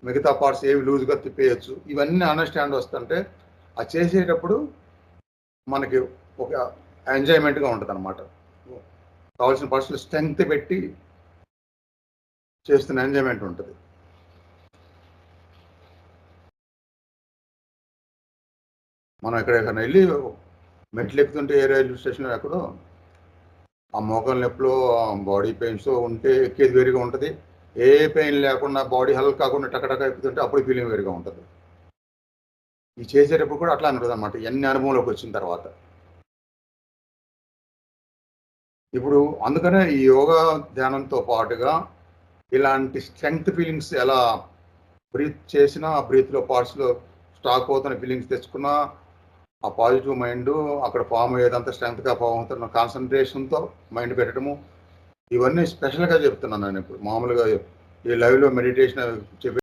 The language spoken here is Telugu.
మిగతా పార్ట్స్ ఏవి లూజ్గా తిప్పేయచ్చు. ఇవన్నీ అండర్స్టాండ్ వస్తుంటే అది చేసేటప్పుడు మనకి ఒక ఎంజాయ్మెంట్గా ఉంటుంది అనమాట. కావాల్సిన పార్ట్స్ స్ట్రెంగ్త్ పెట్టి చేస్తున్న ఎంజాయ్మెంట్ ఉంటుంది. మనం ఎక్కడెక్కడ వెళ్ళి మెట్లు ఎక్కుతుంటే ఏ రైల్వే స్టేషన్లో ఎక్కడో ఆ మోకాలు నొప్పులు బాడీ పెయిన్స్ ఉంటే ఎక్కేది వేరుగా ఉంటుంది. ఏ పెయిన్ లేకుండా బాడీ హెల్త్ కాకుండా టకటక ఎక్కుతుంటే అప్పుడు ఫీలింగ్ వేరుగా ఉంటుంది. ఇది చేసేటప్పుడు కూడా అట్లా ఉంటుంది అన్నమాట ఎన్ని అనుభవంలోకి వచ్చిన తర్వాత. ఇప్పుడు అందుకనే ఈ యోగా ధ్యానంతో పాటుగా ఇలాంటి స్ట్రెంగ్త్ ఫీలింగ్స్ ఎలా బ్రీత్ చేసినా ఆ బ్రీత్లో పార్ట్స్లో స్టాక్ అవుతున్న ఫీలింగ్స్ తెచ్చుకున్నా ఆ పాజిటివ్ మైండ్ అక్కడ ఫామ్ అయ్యేదంతా స్ట్రెంగ్త్గా ఫామ్ అవుతున్న కాన్సన్ట్రేషన్తో మైండ్ పెట్టడము ఇవన్నీ స్పెషల్గా చెప్తున్నాను నేను. ఇప్పుడు మామూలుగా ఈ లైవ్లో మెడిటేషన్ చెప్పి